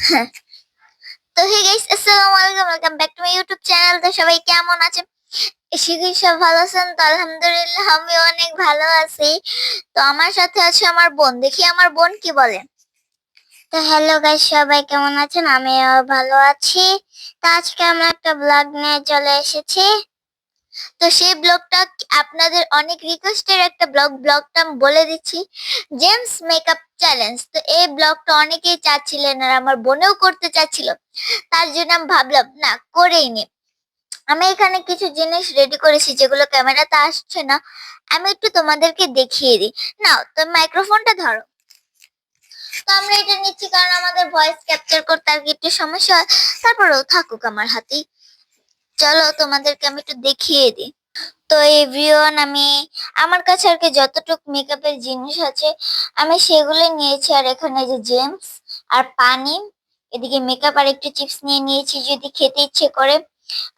তো hey guys, আসসালামু আলাইকুম, welcome back to my YouTube channel. তো সবাই কেমন আছেন? শিখি সব ভালো আছেন? তো আলহামদুলিল্লাহ আমি অনেক ভালো আছি। তো আমার সাথে আছে আমার বোন, দেখি আমার বোন কি বলে। তো হ্যালো গাইস, সবাই কেমন আছেন? আমিও ভালো আছি। তো আজকে আমরা একটা ব্লগ নিয়ে চলে এসেছি। তো সেই ব্লগটা আপনাদের অনেক রিকোয়েস্টের একটা ব্লগটা আমি বলে দিচ্ছি, জেমস মেকআপ চ্যালেঞ্জ। তো এই ব্লগটা অনেকেই চাচ্ছিলেন আর আমার বোনেও করতে চাচ্ছিল, তার জন্য আমি ভাবলাম না করেই নি। আমি এখানে কিছু জিনিস রেডি করেছি যেগুলো ক্যামেরাতে আসছে না, আমি একটু তোমাদেরকে দেখিয়ে দিই। নাও তো মাইক্রোফোনটা ধরো। তো আমরা এটা নিচ্ছি কারণ আমাদের ভয়েস ক্যাপচার করতে আর কি একটু সমস্যা হয়, তারপরেও থাকুক আমার হাতেই। চলো তোমাদেরকে আমি একটু দেখিয়ে দিই। তো এভরিওয়ান, আমি আমার কাছে আর কি যতটুকু মেকআপের জিনিস আছে আমি সেগুলো নিয়েছি। আর এখানে যে জেমস আর পানি, এদিকে মেকআপ আর একটু চিপস নিয়ে নিয়েছি যদি খেতে ইচ্ছে করে।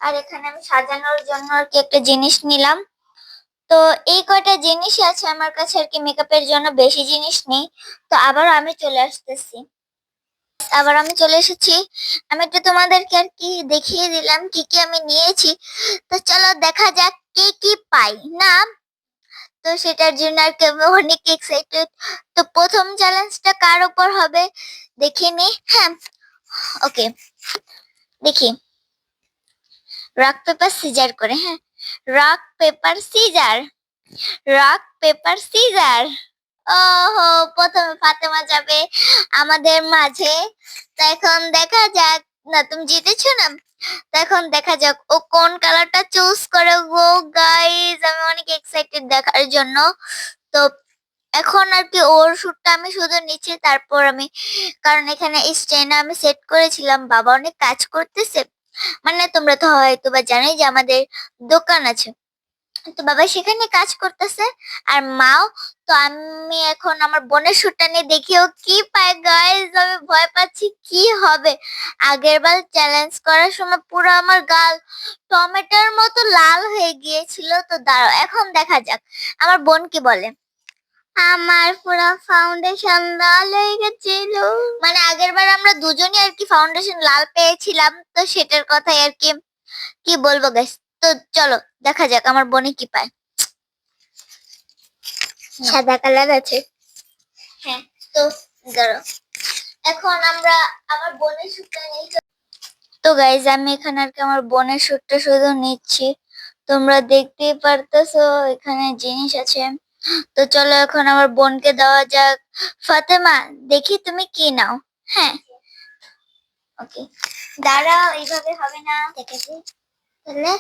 আর এখানে আমি সাজানোর জন্য আর কি একটা জিনিস নিলাম। তো এই কয়টা জিনিসই আছে আমার কাছে আর কি, মেকআপের জন্য বেশি জিনিস নেই। তো আবার আমি চলে আসতেছি, আবার আমি চলে এসেছি। আমি একটু তোমাদেরকে আর কি দেখিয়ে দিলাম কি কি আমি নিয়েছি। তো চলো দেখা যাক কে কি পাই না। তো সেটার জন্য আর কি আমি অনেক এক্সাইটেড। তো প্রথম চ্যালেঞ্জটা কার উপর হবে দেখে নি। হ্যাঁ, ওকে, দেখি। রক পেপার সিজার করে, হ্যাঁ, rock paper scissor, rock paper scissor. ওহো, প্রথমে ফাতেমা যাবে আমাদের মাঝে। তো এখন দেখা যাক। না, তুমি জিতেছো না। তো এখন দেখা যাক ও কোন কালারটা চুজ করে গো। গাইস, আমি অনেক এক্সাইটেড দেখার জন্য। তো এখন আর কি ওর শুটটা আমি শুধু নিচ্ছি, তারপর আমি, কারণ এখানে স্ট্যান্ড আমি সেট করেছিলাম, বাবা অনেক কাজ করতেছে। মানে তোমরা তো হয়তো বা জানোই যে আমাদের দোকান আছে, তো বাবা সেখানে কাজ করতেছে আর মাও। তো আমি এখন আমার বোনের শুটটা নিয়ে দেখি ও কি পায়। গাইস, আমি ভয় পাচ্ছি কি হবে। আগের বার চ্যালেঞ্জ করার সময় পুরো আমার গাল টমেটোর মতো লাল হয়ে গিয়েছিল। তো দাঁড়াও, এখন দেখা যাক আমার বোন কি বলে। আমার পুরো ফাউন্ডেশন লাল হয়ে গেছিল। মানে আগের বার আমরা দুজনই আর কি ফাউন্ডেশন লাল পেয়েছিলাম, তো সেটার কথাই আর কি কি বলবো গাইস। তো চলো দেখা যাক আমার বোনে কি পায়। সাদা কালার আছে, হ্যাঁ। তো দাঁড়াও, এখন আমরা আমার বোনের শুটটা নিই। তো গাইজ, আমি এখানে আর কি আমার বোনের শুটটা শুধু নিচ্ছি, তোমরা দেখতেই পারতেছো এখানে জিনিস আছে। তো চলো এখন আমার বোনকে দেওয়া যাক। ফাতেমা, দেখি তুমি কি নাও। হ্যাঁ, ওকে, দাঁড়াও, এইভাবে হবে না, দেখেছি তাহলে।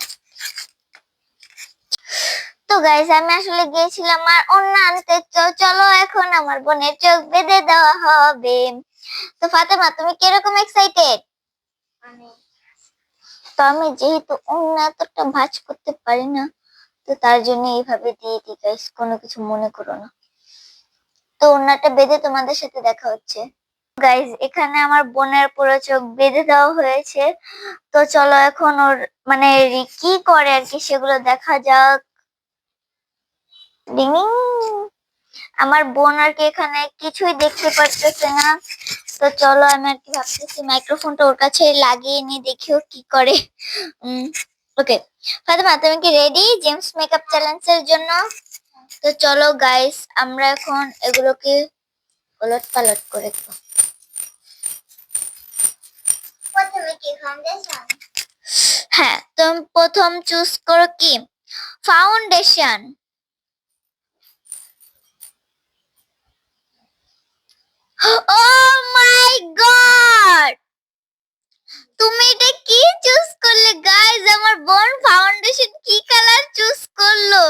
তো গাইস, আমি আসলে গিয়েছিলাম আর অন্য আনতে। চলো এখন আমার বোনের চোখ বেঁধে দেওয়া হবে। তো ফাতেমা, তুমি কিরকম এক্সাইটেড? তো আমি যেহেতু অন্য এতটা ভাঁজ করতে পারি না, তো তার জন্য এইভাবে দিয়ে দিই গাইস, কোনো কিছু মনে করো না। তো ওড়নাটা বেঁধে তোমাদের সাথে দেখা হচ্ছে। গাইস, এখানে আমার বোনের পুরো চোখ বেঁধে দেওয়া হয়েছে। তো চলো এখন ওর মানে কি করে আর কি সেগুলো দেখা যাক। ডিং, আমার বোন আর কি এখানে কিছুই দেখতে পারতেছে না। তো চলো আমি আর কি ভাবতেছি মাইক্রোফোনটা ওর কাছে লাগিয়ে নি, দেখিও কি করে। ওকে ফাতেমা, তুমি কি রেডি জেমস মেকআপ চ্যালেঞ্জের জন্য? তো চলো গাইস, আমরা এখন এগুলোকে ওলট পালট করে দেবো। প্রথমে কি ফাউন্ডেশন? হ্যাঁ, তুমি প্রথম চুজ করো কি ফাউন্ডেশন। ও মাই গড, তুমি এটা কি চুজ করলে গাইস? আমার বোন ফাউন্ডেশন কি কালার চুজ করলো?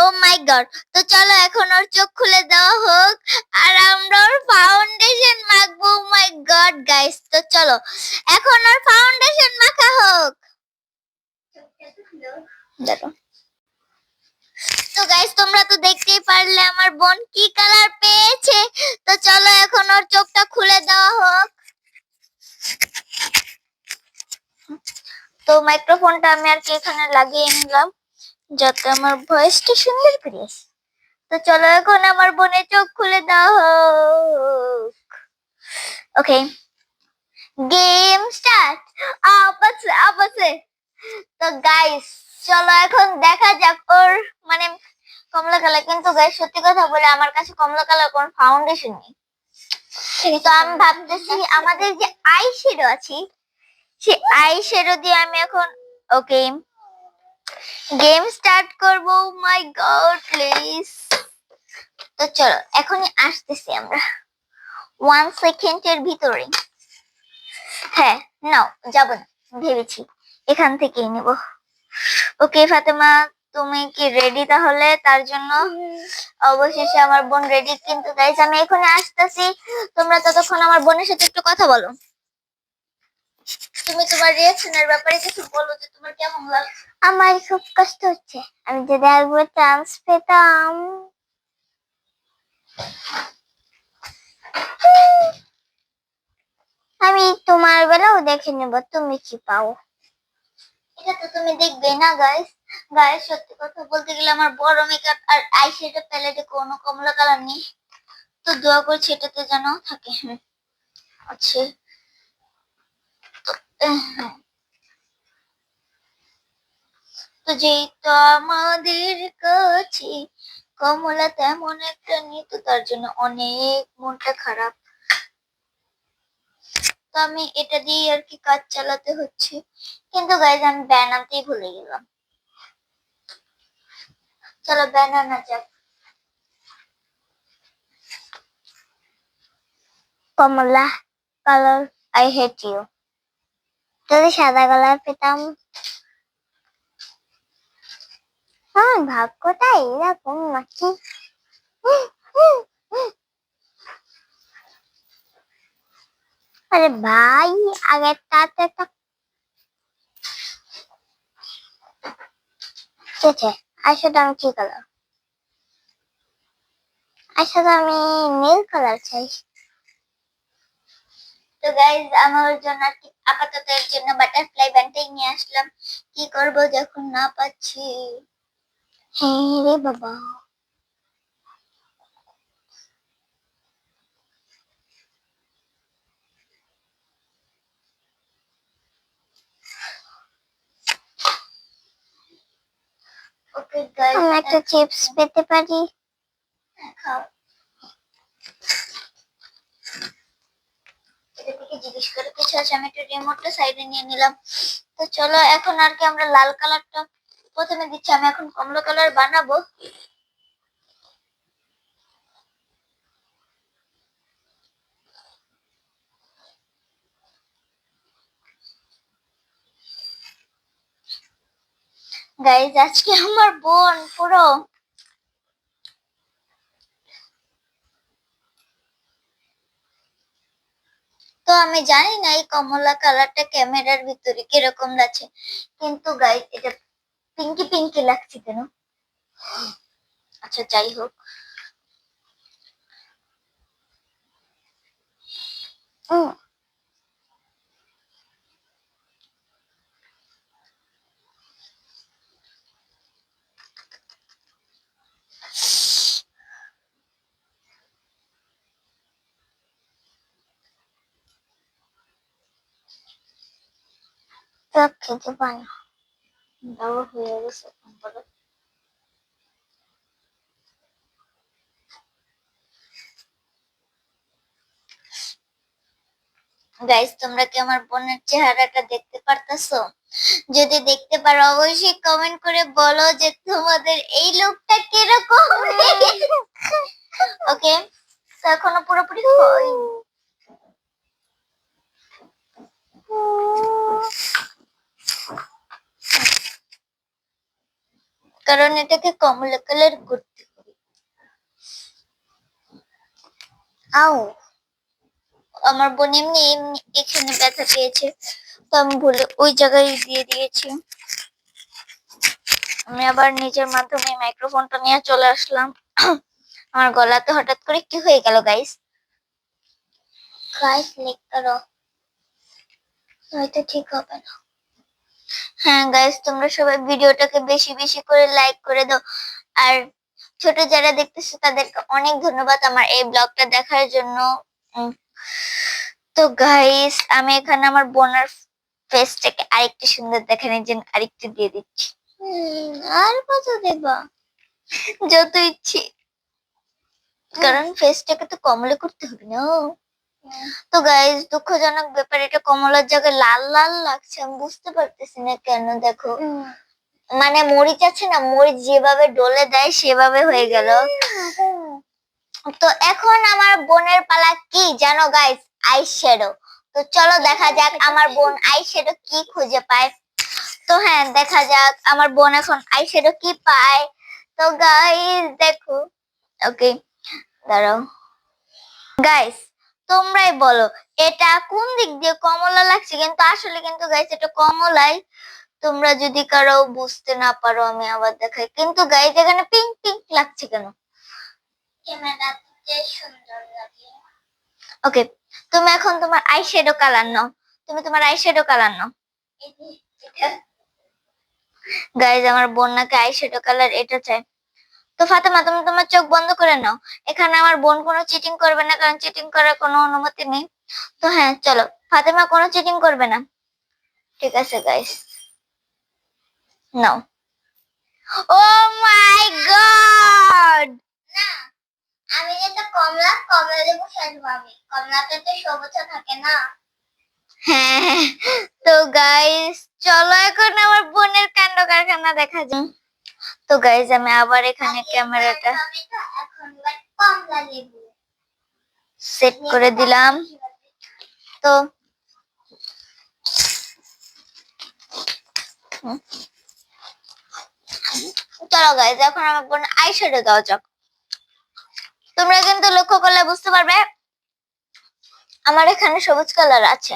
ও মাই গড। তো চলো এখন ওর চোখ খুলে দেওয়া হোক আর আমরা ওর ফাউন্ডেশন মাখবো। ও মাই গড গাইস, তো চলো এখন ওর ফাউন্ডেশন মাখা হোক। দেখো, তো গাইস তোমরা তো দেখতেই পারলে আমার বোন কি কালার পেয়েছে। তো চলো এখন ওর চোখটা খুলে দেওয়া হোক। তো মাইক্রোফোনটা আমি আর কি এখানে লাগিয়ে নিলাম যাতে আমার ভয়েসটা সুন্দর করে আসে। তো চলো এখন আমার বোনের চোখ খুলে দাও হোক। ওকে গেম স্টার্ট। আপছে তো গাইস চলো এখন দেখা যাক ওর মানে কমলা কালার। কিন্তু গাইস সত্যি কথা বলে আমার কাছে কমলা কালার কোন ফাউন্ডেশন নেই। তো আমি ভাবতেছি আমাদের যে আই শ্যাডো আছে সেই আই শ্যাডো দিয়ে আমি এখন ওকে গেম স্টার্ট করব। মাই গড প্লিজ। তো চলো এখনই আসতেছি আমরা 1 সেকেন্ডের ভিতরে। হ্যাঁ নাও যাবো না ভেবেছি এখান থেকেই নেব। ওকে ফাতেমা তুমি কি রেডি তাহলে তার জন্য? অবশেষে আমার বোন রেডি। কিন্তু গাইস আমি এখনই আসতেছি, তোমরা ততক্ষণ আমার বোনের সাথে একটু কথা বলো। তুমি তোমার রিঅ্যাকশনের ব্যাপারে কিছু বলো যে তোমার কেমন লাগছে। আমার খুব কষ্ট হচ্ছে, আমি যদি একবার চান্স পেতাম। আমি তোমার বেলাও দেখে নেব তুমি কি পাও। এটা তো তুমি দেখবে না গাইস। গাইস সত্যি কথা বলতে গেলে আমার বড় মেকআপ আর আইশ্যাডো প্যালেটে কোনো কমলা কালার নেই। তো দোয়া করছি এটাতে যেন থাকে। আচ্ছা তো যেই তো আমাদের কাছে কমলা তেমন একটা নেই, তো তার জন্য অনেক মনটা খারাপ। তো আমি এটা দিয়ে আর কি কাজ চালাতে হচ্ছে। কিন্তু গাইজ আমি ব্যান আনতেই ভুলে গেলাম। চলো ব্যান আনা যাক। কমলা কালার আই হেট ইউ। যদি সাদা কালার পেতাম। হ্যাঁ ভাগ্যটা এরকম নাকি। আরে ভাই আগের তাতে তো আসলে আমি কি কালার? আসলে আমি নীল কালার চাই। তো গাইজ আমার জন্য আর কি আপাতত এর জন্য বাটারফ্লাই ব্যান্ডটাই নিয়ে আসলাম। কি করব যখন না পাচ্ছি। হ্যাঁ রে বাবা। ওকে গাইজ আমি একটা চিপস পেতে পারি? খাও। এটা থেকে জিজ্ঞেস করে কিছু আছে। আমি একটু রিমোটটা সাইডে নিয়ে নিলাম। তো চলো এখন আর কি আমরা লাল কালারটা প্রথমে দিচ্ছি। আমি এখন কমলা কালার বানাবো। গাইজ আজকে আমার বোন পুরো তো আমি জানি না এই কমলা কালারটা ক্যামেরার ভিতরে কিরকম লাগছে, কিন্তু গাইজ এটা পিঙ্কি পিঙ্কি লাগছে কেন? আচ্ছা যাই হোক। খেতে পাই না দাওয়া হয়ে গেছে। গাইস তোমরা কি আমার বোনের চেহারাটা দেখতে পারতাছো? যদি দেখতে পারো অবশ্যই কমেন্ট করে বলো যে তোমাদের এই লুকটা কিরকম। ওকে তো এখনো পুরোপুরি হয়নি। কারণ এটাকে কমলা কালার করতে হবে। আও আমার বোন এমনি এমনি এখানে ব্যথা পেয়েছে, তো আমি ভুলে ওই জায়গায় দিয়ে দিয়েছি। আমি আবার নিজের মাধ্যমে মাইক্রোফোনটা নিয়ে চলে আসলাম। আমার গলাতে হঠাৎ করে কি হয়ে গেল গাইস? গাইস লাইক করো, হয়তো ঠিক হবে না। হ্যাঁ গাইস তোমরা সবাই ভিডিওটাকে বেশি বেশি করে লাইক করে দাও। আর ছোট যারা দেখতেছে তাদেরকে অনেক ধন্যবাদ আমার এই ব্লগটা দেখার জন্য। তো গাইস আমি এখানে আমার বোনের ফেসটাকে আরেকটু সুন্দর দেখানোর জন্য আরেকটু দিয়ে দিচ্ছি। আর কত দেবা? যত ইচ্ছে, কারণ ফেসটাকে তো কমলা করতে হবে না। তো গাইস দুঃখজনক ব্যাপার, এটা কমলার জায়গায় লাল লাল লাগছে, আমি বুঝতে পারতেছি না কেন। দেখো মানে মরিচ আছে না, মরিচ যেভাবে ডলে দেয় সেভাবে হয়ে গেল। তো এখন আমার বোনের পালা কি জানো গাইস? Eye shadow. তো চলো দেখা যাক আমার বোন আই শ্যাডো কি খুঁজে পায়। তো হ্যাঁ দেখা যাক আমার বোন এখন আই শ্যাডো কি পায়। তো গাইস দেখো, ওকে দাঁড়াও গাইস, তোমরাই বলো এটা কোন দিক দিয়ে কমলা লাগছে, কিন্তু আসলে কিন্তু গাইস এটা কমলাই। তোমরা যদি কারো বুঝতে না পারো আমি আবার দেখাই, কিন্তু গাইস এখানে পিঙ্ক পিঙ্ক লাগছে কেন? ক্যামেরাতে সুন্দর লাগে। ওকে, তুমি এখন তোমার আই শ্যাডো কালার নাও, তুমি তোমার আই শ্যাডো কালার নাও। গাইস আমার বোন নাকি আই শ্যাডো কালার এটা চাই। তো ফাতেমা তুমি তোমার চোখ বন্ধ করে নাও, এখানে আমার বোন কোনো চিটিং করবে না, কারণ চিটিং করার কোনো অনুমতি নেই। তো হ্যাঁ চলো, ফাতেমা কোনো চিটিং করবে না, ঠিক আছে গাইস নাও। ও মাই গড, না আমি যেটা কমলা কমলা দেবো সাজবো, আমি কমলাতে তো সবুজ থাকে না। হ্যাঁ তো গাইস চলো এখন আমার বোনের কাণ্ড কারখানা দেখা যাক। তো গাইস আমি আবার এখানে ক্যামেরাটা সেট করে দিলাম। তো চলো গাইস এখন আমার বোন আই শ্যাডো দেওয়া যাক। তোমরা কিন্তু লক্ষ্য করলে বুঝতে পারবে আমার এখানে সবুজ কালার আছে।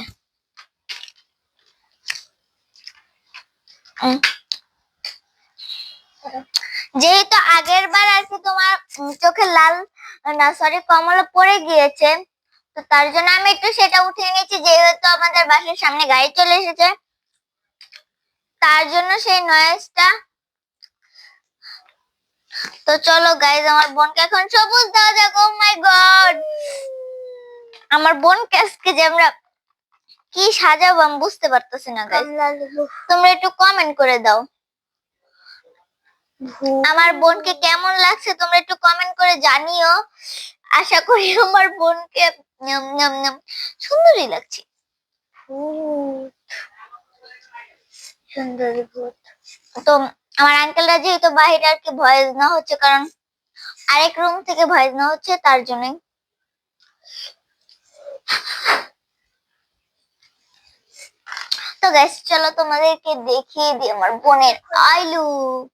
যেহেতু আগের বার আর কি তোমার চোখে লাল না সরি কমলা পড়ে গিয়েছে, তো তার জন্য আমি একটু সেটা উঠিয়ে নিয়েছি, যেহেতু আমাদের বাসার সামনে গাড়ি চলে এসেছে তার জন্য সেই নয়েজটা। তো চলো গাইজ আমার বোনকে এখন সবুজ দেওয়া যাক। ও মাই গড, আমার বোনকে আজকে যে আমরা কি সাজাবো আমি বুঝতে পারতেছি না গাইজ, তোমরা একটু কমেন্ট করে দাও আমার বোনকে কেমন লাগছে, তোমরা একটু কমেন্ট করে জানিও। আশা করি আমার বোনকে সুন্দরই লাগছে। সুন্দরী ভূত। তো আমার আঙ্কেলরা যেহেতু বাইরে আর কি ভয়েস না হচ্ছে, কারণ আরেক রুম থেকে ভয়েস না হচ্ছে তার জন্যই। তো গাইস চলো তোমাদেরকে দেখিয়ে দিই আমার বোনের আই লুক।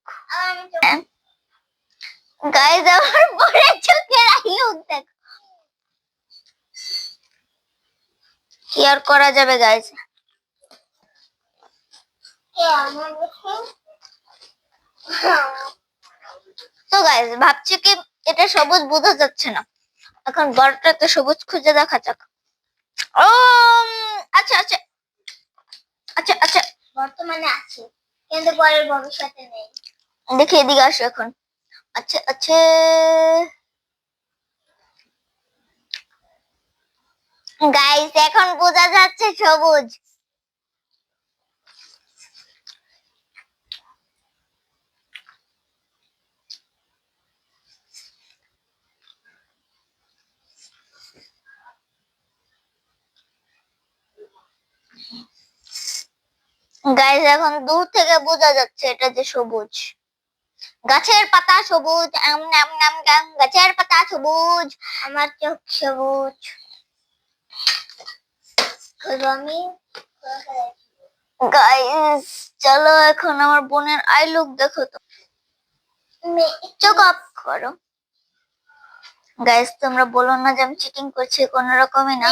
গাইস আমার বোনের চোখের আই লুক দেখো, কি আর করা যাবে গাইস। তো গাইস ভাবছি কি এটা সবুজ বোঝা যাচ্ছে না, এখন বড়টাতে সবুজ খুঁজে দেখা যাক। ও আচ্ছা আচ্ছা আচ্ছা আচ্ছা বর্তমানে আছে কিন্তু পরের ভবিষ্যতে নেই। দেখি এদিকে আসো এখন। আচ্ছা আচ্ছা গাইস এখন বোঝা যাচ্ছে সবুজ। গাইস এখন দূর থেকে বোঝা যাচ্ছে এটা যে সবুজ, গাছের পাতা সবুজ, গাছের পাতা সবুজ, আমার চোখ সবুজ। আমি গাইস চলো এখন আমার বোনের আই লুক দেখো। তো চোখ অফ করো গাইস, তোমরা বলো না যে আমি চিটিং করছি, কোন রকমই না,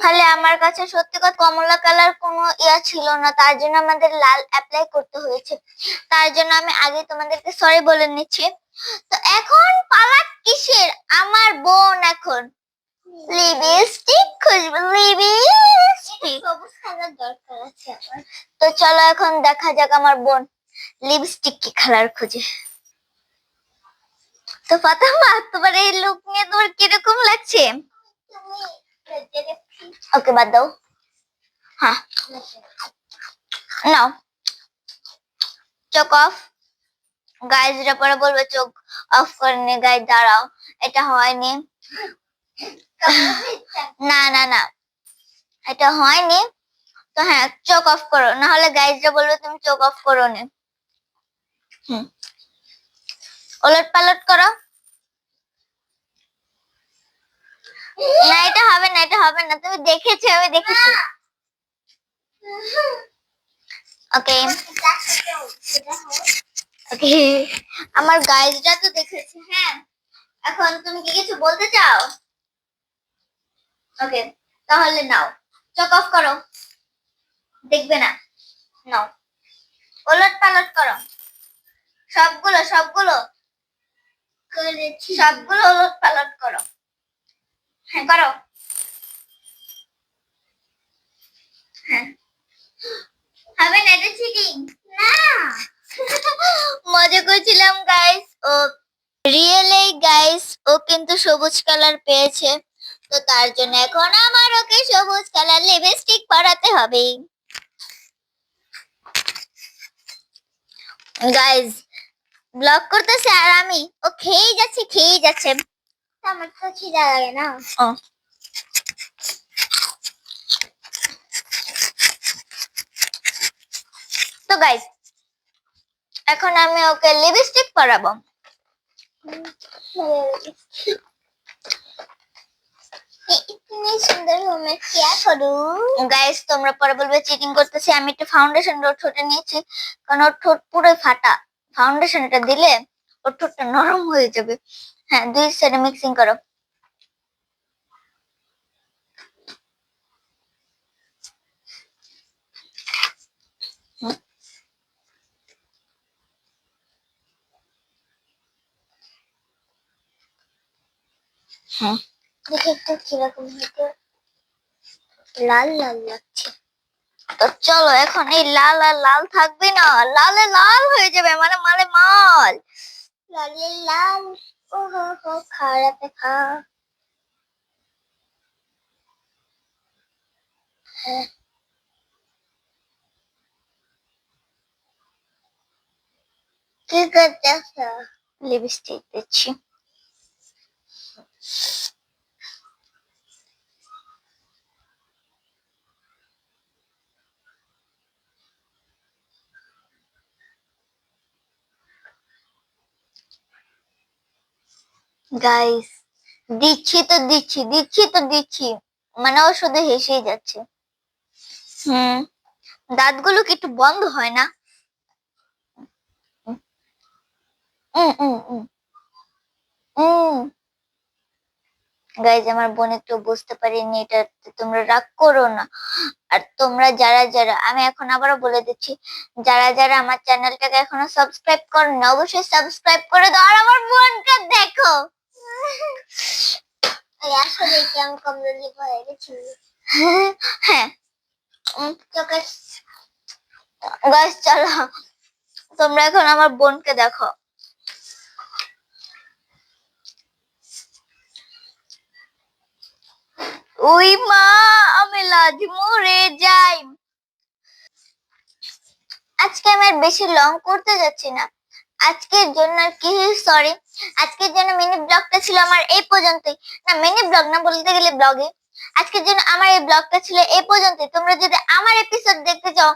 খালি আমার কাছে সত্যি কথা কমলা কালার কোনো ইয়া ছিল না, তার জন্য আমাদের লাল অ্যাপ্লাই করতে হয়েছে, তার জন্য আমি আগে তোমাদেরকে সরি বলে নিচ্ছি। তো এখন পালা কিসের, আমার বোন এখন লিপস্টিক খুঁজবে, লিপস্টিক সবুজ কালার দরকার আছে আমার। তো চলো এখন দেখা যাক আমার বোন লিপস্টিক কি কালার খুঁজে। তো ফাতেমা তোমার এই লুক নিয়ে তোমার কিরকম লাগছে? তুমি ওকে বাদ দাও। হ্যাঁ নাও চোখ অফ। গাইজরা পরে বলবে চোখ অফ করেনি, গাইজ দাঁড়াও এটা হয়নি। না না না এটা হয়নি, তো হ্যাঁ চোখ অফ করো, না হলে গাইজরা বলবে তুমি চোখ অফ করো নি। ওলট পালট করো। না এটা হবে না, এটা হবে না, তুমি দেখেছো, আমি দেখেছি। ওকে ওকে আমার গাইজরা তো দেখেছে। হ্যাঁ এখন তুমি কি কিছু বলতে চাও? ওকে তাহলে নাও চোখ অফ করো, দেখবে না, নাও ওলট পালট করো, সবগুলো সবগুলো সবগুলো ওলট পালট করো। হ্যাঁ করো। হ্যাঁ হবে না, এটা চিটিং না। মজা করছিলাম গাইস। ও রিয়েলি গাইস ও কিন্তু সবুজ কালার পেয়েছে, তো তার জন্য এখন আমার ওকে সবুজ কালার লিপস্টিক পরাতে হবে। গাইস ব্লগ করতেছে আর আমি ও খেয়েই যাচ্ছে। আমার তো খিদা লাগে না। ও তো গাইস এখন আমি ওকে লিপস্টিক পরাবো। इतनी सुंदर हूँ मैं क्या करूँ? गाइस তোমরা পরে বলবে চিটিং করতেছি। আমি একটা ফাউন্ডেশন ওর ঠোঁটে নিয়েছি, কারণ ওর ঠোঁট পুরো ফাটা। ফাউন্ডেশনটা দিলে ওর ঠোঁটটা নরম হয়ে যাবে। হ্যাঁ দুই সাইডে মিক্সিং করো। হ্যাঁ দেখে একটু কিরকম হইতে লাল লাল লাগছে। তো চলো এখন এই লাল আর লাল থাকবে না, লালে লাল হয়ে যাবে, মানে মালে মাল লালে লাল। ও হো হো খাড়াতে খা। কি করতেছ? লিপস্টিক দিচ্ছি। গাইস দিচ্ছি, মানে ও শুধু হেসেই যাচ্ছে। দাঁতগুলো কি একটু বন্ধ হয় না? গাইজ আমার বোন একটু বুঝতে পারিনি, এটা তোমরা রাগ করো না। আর তোমরা যারা যারা, আমি এখন আবারও বলে দিচ্ছি, যারা যারা আমার চ্যানেলটাকে এখনো সাবস্ক্রাইব করোনি অবশ্যই সাবস্ক্রাইব করে দাও। আর আমার বোনকে দেখো, আসলে কি আমি কমজোরি হয়ে গেছি। হ্যাঁ গাইজ চলো তোমরা এখন আমার বোনকে দেখো। ওই মা আমি লাজ মরে যাই। আজকে আমি আর বেশি লং করতে যাচ্ছি না, আজকের জন্য কি সরি, আজকের জন্য মিনি ব্লগটা ছিল আমার এই পর্যন্তই। না মিনি ব্লগ না, বলতে গেলে ব্লগে। আজকের জন্য আমার এই ব্লগটা ছিল এই পর্যন্তই। তোমরা যদি আমার এপিসোড দেখতে চাও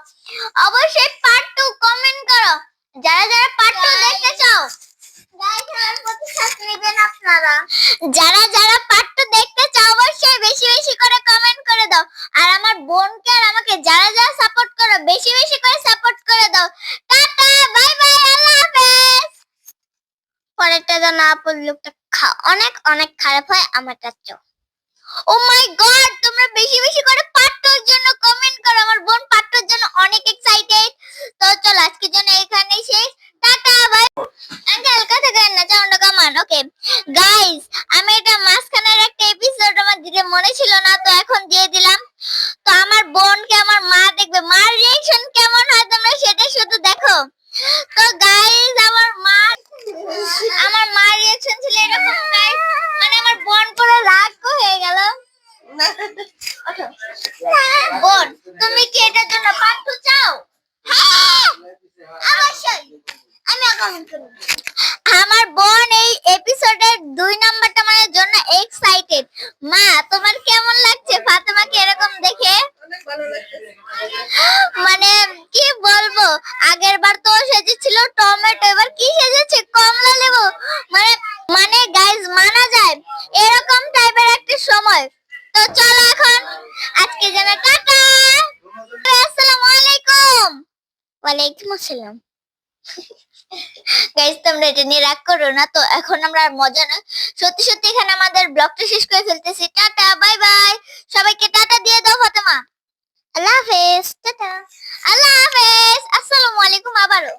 অবশ্যই পার্ট 2 কমেন্ট করো। যারা যারা পার্ট 2 দেখতে চাও আপনারা যারা যারা পার্ট 2 দেখতে চাও অবশ্যই বেশি বেশি করে কমেন্ট করে দাও। আর আমার বোনকে আর আমাকে যারা যারা সাপোর্ট করো বেশি বেশি করে সাপোর্ট করে দাও। টাটা বাই বাই আল্লাহ হাফেজ। পরেরটা তো না পড়লে অনেক অনেক খারাপ হয় আমারটা চো। ও মাই গড তোমরা বেশি বেশি করে পার্ট 2 এর জন্য কমেন্ট করো। আমার বোন পার্ট 2 এর জন্য অনেক এক্সাইটেড। তো চলো আজকের জন্য এখানেই শেষ। Tata bye. আঙ্কেল কথা কেন না চাউন্ড কামান। ওকে গাইস আমি এটা মাঝখানের একটা এপিসোড আমার দিতে মনে ছিল না, তো এখন দিয়ে দিলাম। তো আমার বোনকে আমার মা দেখবে, মার রিঅ্যাকশন কেমন হয় তোমরা সেটা শুধু দেখো। তো গাইস আমার মার রিঅ্যাকশন ছিল এরকম গাইস, মানে আমার বোন পুরো রাগ হয়ে গেল। বোন, তুমি কি এটার জন্য পার্ট 2 চাও? হ্যাঁ, অবশ্যই। আমি কমেন্ট করব। আমার বোন এই এপিসোডের 2 নাম্বারটা মানে জন্য এক্সাইটেড। মা, তোমার কেমন লাগছে ফাতেমাকে এরকম দেখে? অনেক ভালো লাগছে। মানে কি বলবো, আগের বার তো সেজেছিল টমেটো, এবার কি সেজেছে কমলা লেবু। মানে মানে গাইস, মানা যায় এরকম টাইপের একটা সময়। তো চলো এখন আজকে জন্য টাটা, আসসালামু আলাইকুম। ওয়ালাইকুম আসসালাম। গাইস, তোমরা এটা নিয়ে রাগ করো না। তো এখন আমরা আর মজা না, সত্যি সত্যি এখানে আমাদের ব্লগটা শেষ করে ফেলতেছি। Tata, bye bye. সবাইকে টাটা দিয়ে দাও ফাতেমা। আল্লাহ হাফেজ, টাটা, আল্লাহ হাফেজ, আসসালামু আলাইকুম আবারও।